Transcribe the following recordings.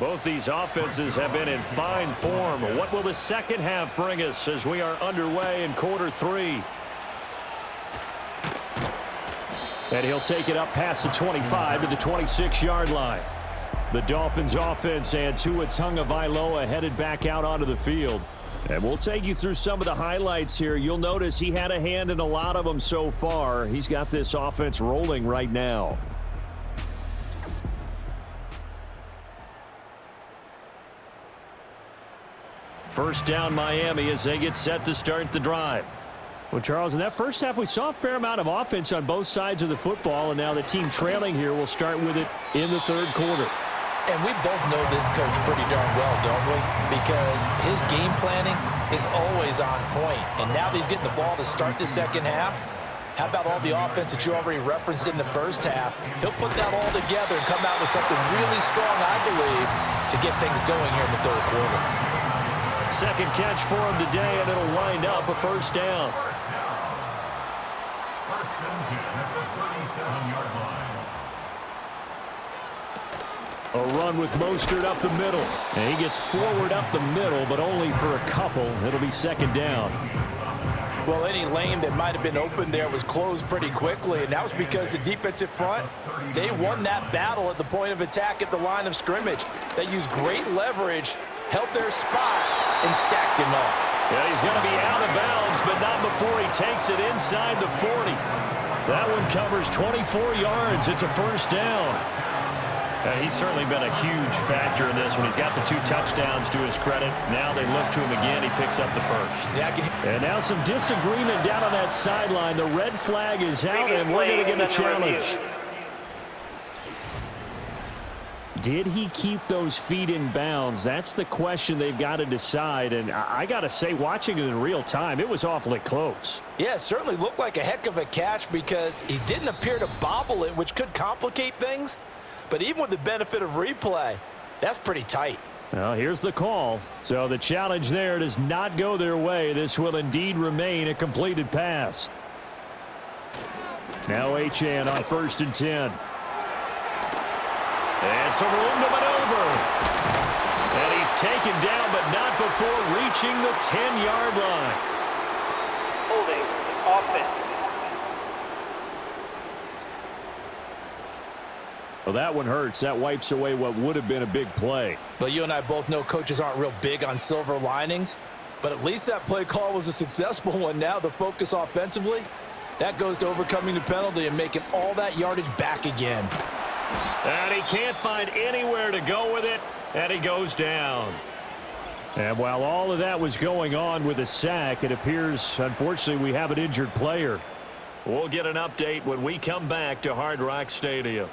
Both these offenses have been in fine form. What will the second half bring us as we are underway in quarter three? And he'll take it up past the 25 to the 26-yard line. The Dolphins offense and Tua Tagovailoa headed back out onto the field. And we'll take you through some of the highlights here. You'll notice he had a hand in a lot of them so far. He's got this offense rolling right now. First down Miami as they get set to start the drive. Well, Charles, in that first half, we saw a fair amount of offense on both sides of the football, and now the team trailing here will start with it in the third quarter. And we both know this coach pretty darn well, don't we? Because his game planning is always on point. And now that he's getting the ball to start the second half, how about all the offense that you already referenced in the first half? He'll put that all together and come out with something really strong, I believe, to get things going here in the third quarter. Second catch for him today, and it'll wind up a first down. A run with Mostert up the middle. And he gets forward up the middle, but only for a couple. It'll be second down. Well, any lane that might have been open there was closed pretty quickly, and that was because the defensive front, they won that battle at the point of attack at the line of scrimmage. They used great leverage, held their spot, and stacked him up. Yeah, he's going to be out of bounds, but not before he takes it inside the 40. That one covers 24 yards. It's a first down. He's certainly been a huge factor in this one. He's got the 2 touchdowns to his credit. Now they look to him again. He picks up the first. And now some disagreement down on that sideline. The red flag is out, and we're going to get a challenge. Did he keep those feet in bounds? That's the question they've got to decide. And I got to say, watching it in real time, it was awfully close. Yeah, it certainly looked like a heck of a catch because he didn't appear to bobble it, which could complicate things. But even with the benefit of replay, that's pretty tight. Well, here's the call. So the challenge there does not go their way. This will indeed remain a completed pass. Now Achane on 1st and 10. And some room to maneuver. And he's taken down, but not before reaching the 10-yard line. Holding offense. Well, that one hurts. That wipes away what would have been a big play. But you and I both know coaches aren't real big on silver linings. But at least that play call was a successful one. Now the focus offensively, that goes to overcoming the penalty and making all that yardage back again. And he can't find anywhere to go with it, and he goes down. And while all of that was going on with a sack, it appears, unfortunately, we have an injured player. We'll get an update when we come back to Hard Rock Stadium.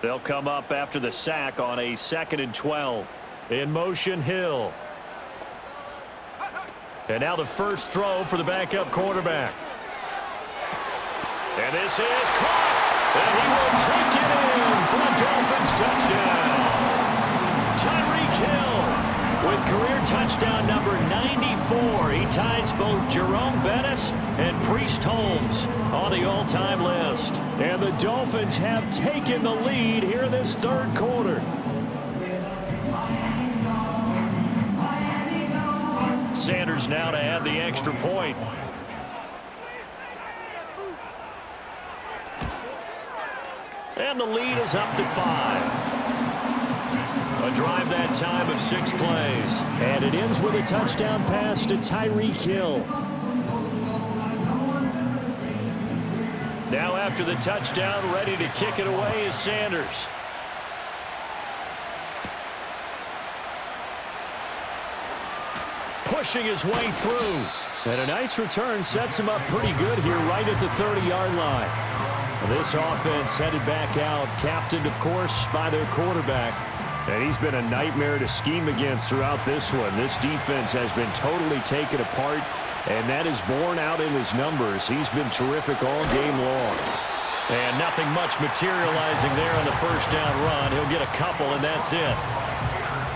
They'll come up after the sack on a 2nd and 12. In motion, Hill. And now the first throw for the backup quarterback. And this is caught. And he will take it in for a Dolphins touchdown. Tyreek Hill with career touchdown number 94. He ties both Jerome Bettis and Priest Holmes on the all-time list. And the Dolphins have taken the lead here in this third quarter. Sanders now to add the extra point. And the lead is up to 5. A drive that time of 6 plays. And it ends with a touchdown pass to Tyreek Hill. Now after the touchdown, ready to kick it away is Sanders. Pushing his way through. And a nice return sets him up pretty good here right at the 30-yard line. This offense headed back out, captained, of course, by their quarterback. And he's been a nightmare to scheme against throughout this one. This defense has been totally taken apart, and that is borne out in his numbers. He's been terrific all game long. And nothing much materializing there on the first down run. He'll get a couple, and that's it.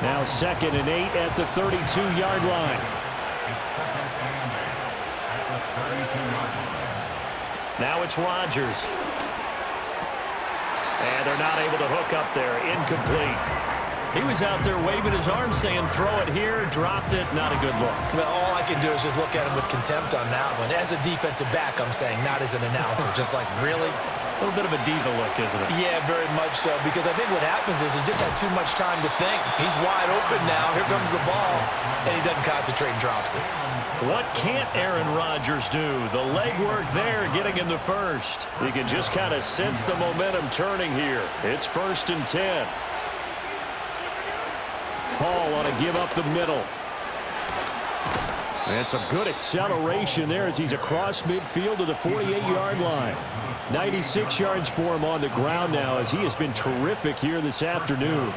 Now 2nd and 8 at the 32-yard line. Now it's Rodgers. And they're not able to hook up there. Incomplete. He was out there waving his arms saying, throw it here, dropped it, not a good look. Well, all I can do is just look at him with contempt on that one. As a defensive back, I'm saying, not as an announcer. Just like, really? A little bit of a diva look, isn't it? Yeah, very much so, because I think what happens is he just had too much time to think. He's wide open now. Here comes the ball, and he doesn't concentrate and drops it. What can't Aaron Rodgers do? The legwork there getting him the first. You can just kind of sense the momentum turning here. It's 1st and 10. Hall on a give up the middle. And some good acceleration there as he's across midfield to the 48-yard line. 96 yards for him on the ground now as he has been terrific here this afternoon.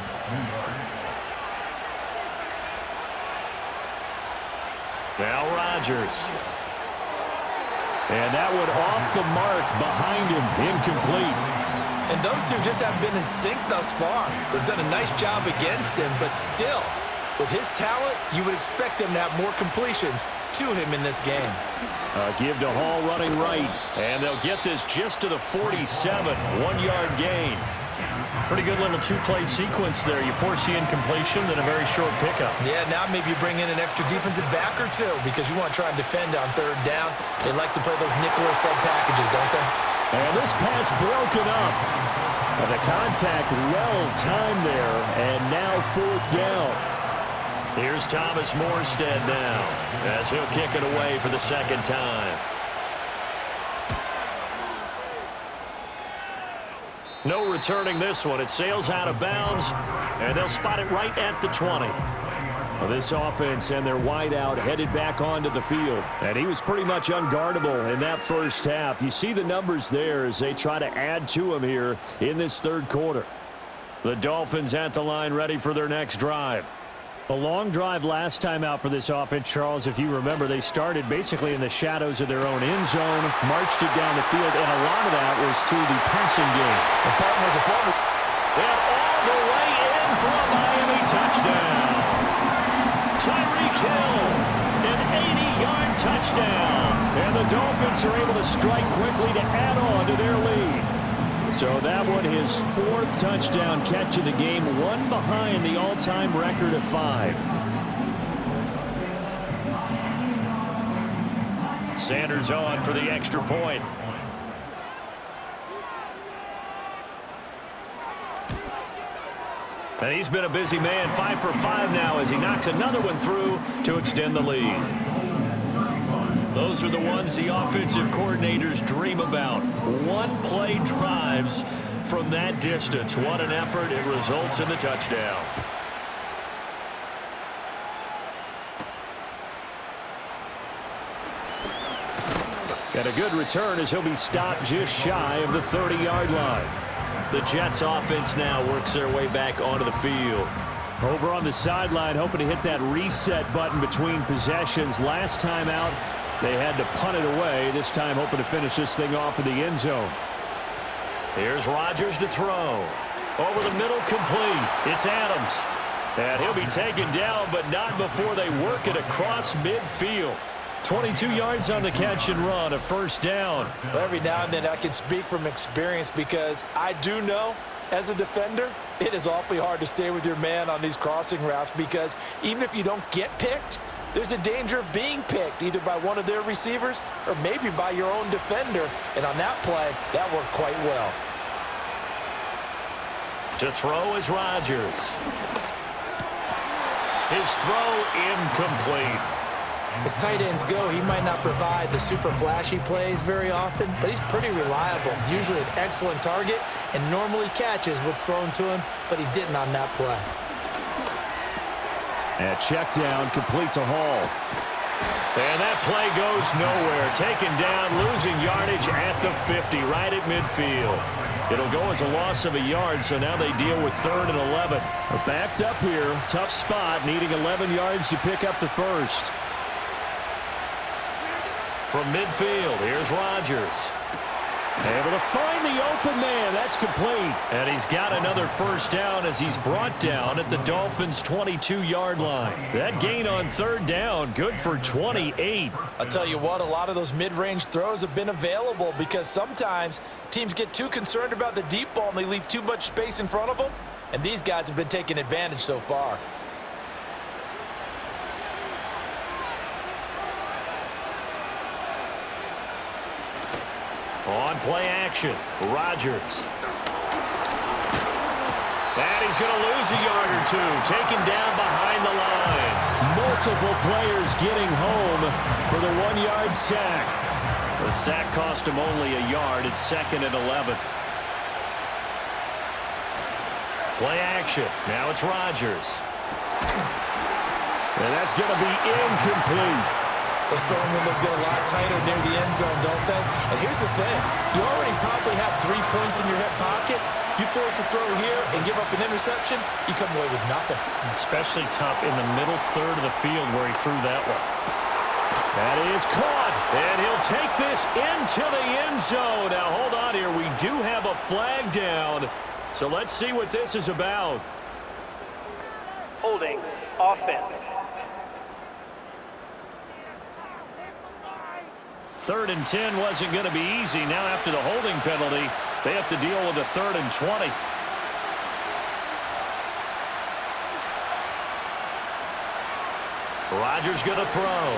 Now Rodgers. And that one off the mark behind him, incomplete. And those two just haven't been in sync thus far. They've done a nice job against him, but still, with his talent, you would expect them to have more completions to him in this game. Give to Hall running right, and they'll get this just to the 47, 1-yard gain. Pretty good little two-play sequence there. You force the incompletion, then a very short pickup. Yeah, now maybe you bring in an extra defensive back or two because you want to try and defend on 3rd down. They like to play those nickel or sub packages, don't they? And this pass broken up. And the contact well-timed there, and now 4th down. Here's Thomas Morstead now as he'll kick it away for the 2nd time. No returning this one. It sails out of bounds, and they'll spot it right at the 20. Well, this offense and their wideout headed back onto the field. And he was pretty much unguardable in that first half. You see the numbers there as they try to add to him here in this 3rd quarter. The Dolphins at the line ready for their next drive. A long drive last time out for this offense, Charles. If you remember, they started basically in the shadows of their own end zone, marched it down the field, and a lot of that was through the passing game. The problem was a forward. And all the way in for a Miami touchdown. Tyreek Hill, an 80-yard touchdown. And the Dolphins are able to strike quickly to add on to their lead. So that one, his 4th touchdown catch of the game, one behind the all-time record of 5. Sanders on for the extra point. And he's been a busy man, 5 for 5 now as he knocks another one through to extend the lead. Those are the ones the offensive coordinators dream about. One-play drives from that distance. What an effort. It results in the touchdown. Got a good return as he'll be stopped just shy of the 30-yard line. The Jets offense now works their way back onto the field. Over on the sideline, hoping to hit that reset button between possessions. Last time out, they had to punt it away. This time hoping to finish this thing off in the end zone. Here's Rodgers to throw. Over the middle, complete. It's Adams. And he'll be taken down, but not before they work it across midfield. 22 yards on the catch and run, a 1st down. Well, every now and then I can speak from experience because I do know, as a defender, it is awfully hard to stay with your man on these crossing routes because even if you don't get picked, there's a danger of being picked either by one of their receivers or maybe by your own defender. And on that play, that worked quite well. To throw is Rodgers. His throw incomplete. As tight ends go, he might not provide the super flashy plays very often, but he's pretty reliable, usually an excellent target, and normally catches what's thrown to him, but he didn't on that play. And check down, complete to Hall. And that play goes nowhere. Taken down, losing yardage at the 50, right at midfield. It'll go as a loss of a yard, so now they deal with 3rd and 11. They're backed up here, tough spot, needing 11 yards to pick up the first. From midfield, here's Rodgers. Able to find the open man. That's complete. And he's got another 1st down as he's brought down at the Dolphins' 22-yard line. That gain on 3rd down, good for 28. I'll tell you what, a lot of those mid-range throws have been available because sometimes teams get too concerned about the deep ball and they leave too much space in front of them. and these guys have been taking advantage so far. On play action, Rodgers. And he's going to lose a yard or two, taken down behind the line. Multiple players getting home for the 1-yard sack. The sack cost him only a yard. It's 2nd and 11. Play action. Now it's Rodgers. And that's going to be incomplete. Those throwing windows get a lot tighter near the end zone, don't they? And here's the thing. You already probably have 3 points in your hip pocket. You force a throw here and give up an interception, you come away with nothing. Especially tough in the middle third of the field where he threw that one. That is caught, and he'll take this into the end zone. Now, hold on here. We do have a flag down, so let's see what this is about. Holding offense. 3rd and 10 wasn't going to be easy. Now, after the holding penalty, they have to deal with a 3rd and 20. Rodgers going to throw.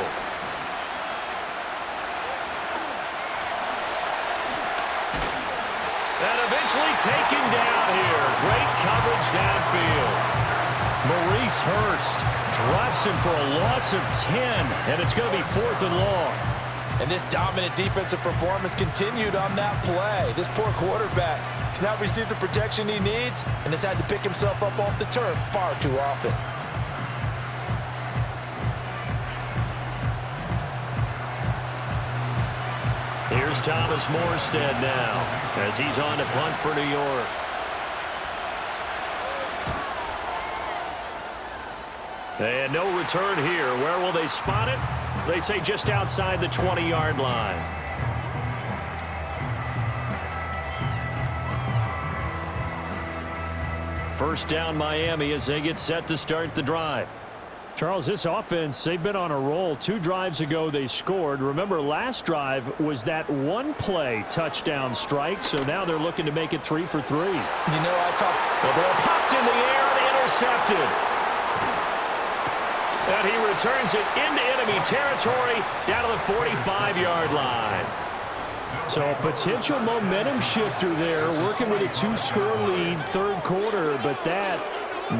And eventually taken down here. Great coverage downfield. Maurice Hurst drops him for a loss of 10, and it's going to be 4th and long. And this dominant defensive performance continued on that play. This poor quarterback has now received the protection he needs and has had to pick himself up off the turf far too often. Here's Thomas Morstead now as he's on to punt for New York. And no return here. Where will they spot it? They say just outside the 20-yard line. First down Miami as they get set to start the drive. Charles, this offense, they've been on a roll. 2 drives ago they scored. Remember, last drive was that 1-play touchdown strike, so now they're looking to make it 3 for 3. You know, The ball popped in the air and intercepted. And he returns it into enemy territory down to the 45-yard line. So a potential momentum shifter there, working with a 2-score lead, 3rd quarter, but that,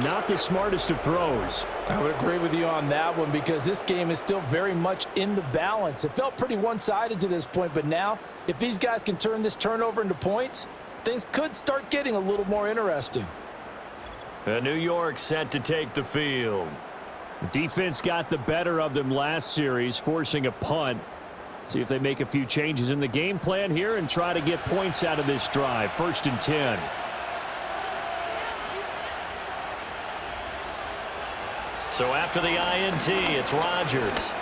not the smartest of throws. I would agree with you on that one because this game is still very much in the balance. It felt pretty one-sided to this point, but now, if these guys can turn this turnover into points, things could start getting a little more interesting. And New York set to take the field. Defense got the better of them last series, forcing a punt. See if they make a few changes in the game plan here and try to get points out of this drive. 1st and 10. So after the INT, it's Rodgers.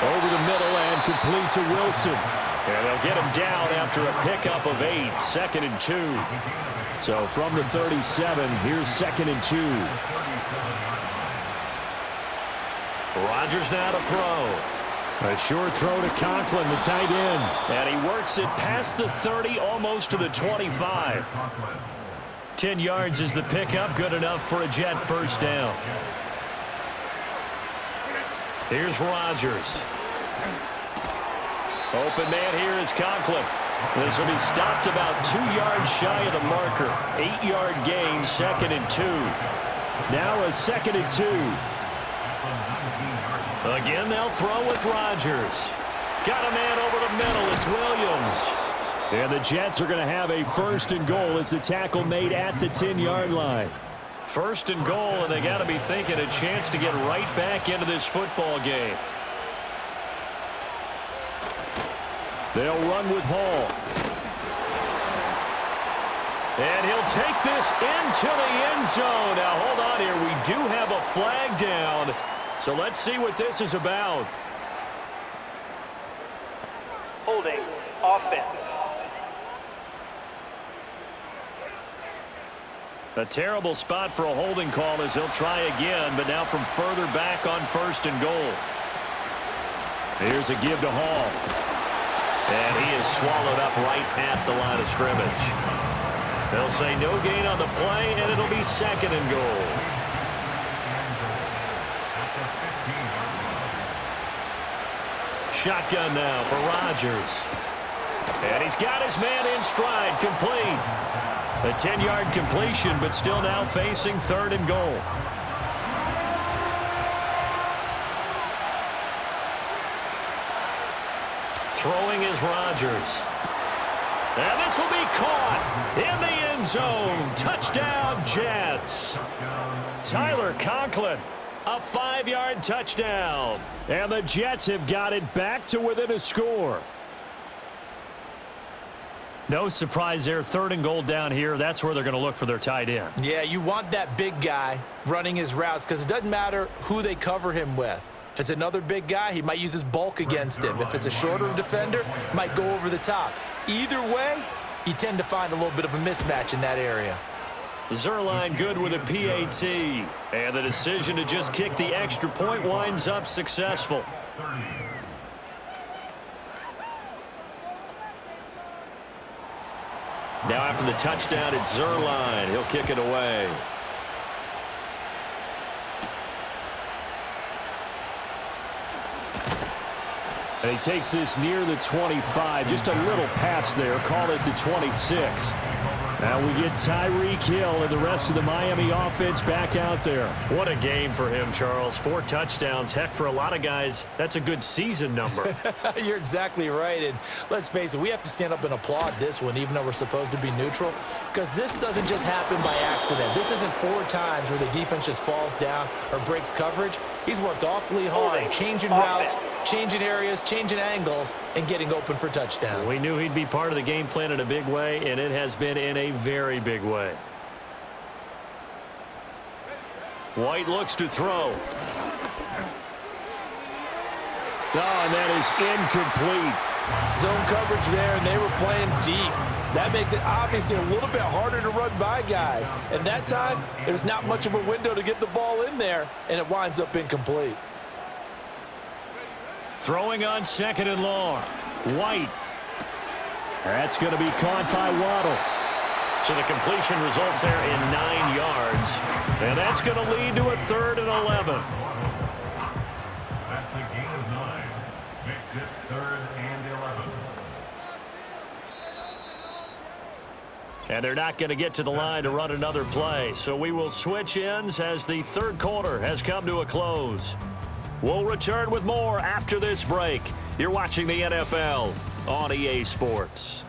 Over the middle and complete to Wilson. And they'll get him down after a pickup of 8. 2nd and 2. So from the 37, here's 2nd and 2. Rodgers now to throw. A short throw to Conklin, the tight end. And he works it past the 30, almost to the 25. 10 yards is the pickup, good enough for a Jet first down. Here's Rodgers. Open man here is Conklin. This will be stopped about 2 yards shy of the marker. 8-yard gain, 2nd and 2. Now a 2nd and 2. Again, they'll throw with Rodgers. Got a man over the middle. It's Williams. And the Jets are going to have a 1st and goal as the tackle made at the 10-yard line. 1st and goal, and they got to be thinking a chance to get right back into this football game. They'll run with Hall. And he'll take this into the end zone. Now, hold on here. We do have a flag down. So let's see what this is about. Holding offense. A terrible spot for a holding call as he'll try again, but now from further back on 1st and goal. Here's a give to Hall. And he is swallowed up right at the line of scrimmage. They'll say no gain on the play, and it'll be 2nd and goal. Shotgun now for Rodgers. And he's got his man in stride, complete. A 10-yard completion, but still now facing 3rd and goal. Throwing is Rodgers. And this will be caught in the end zone. Touchdown, Jets. Tyler Conklin, a 5-yard touchdown. And the Jets have got it back to within a score. No surprise there, 3rd and goal down here. That's where they're going to look for their tight end. Yeah, you want that big guy running his routes because it doesn't matter who they cover him with. If it's another big guy, he might use his bulk against him. If it's a shorter defender, might go over the top. Either way, you tend to find a little bit of a mismatch in that area. Zerline good with a PAT. And the decision to just kick the extra point winds up successful. Now after the touchdown, it's Zerline. He'll kick it away. And he takes this near the 25. Just a little pass there. Call it the 26. Now we get Tyreek Hill and the rest of the Miami offense back out there. What a game for him, Charles. 4 touchdowns. Heck, for a lot of guys, that's a good season number. You're exactly right. And let's face it, we have to stand up and applaud this one, even though we're supposed to be neutral, because this doesn't just happen by accident. This isn't 4 times where the defense just falls down or breaks coverage. He's worked awfully hard, changing routes, changing areas, changing angles, and getting open for touchdowns. We knew he'd be part of the game plan in a big way, and it has been in a very big way. White looks to throw. Oh, and that is incomplete. Zone coverage there, and they were playing deep. That makes it obviously a little bit harder to run by guys. And that time, there's not much of a window to get the ball in there, and it winds up incomplete. Throwing on 2nd and long. White. That's going to be caught by Waddle. So the completion results there in 9 yards. And that's going to lead to a 3rd and 11. That's a gain of 9. Makes it 3rd and 11. And they're not going to get to the line to run another play. So we will switch ends as the 3rd quarter has come to a close. We'll return with more after this break. You're watching the NFL on EA Sports.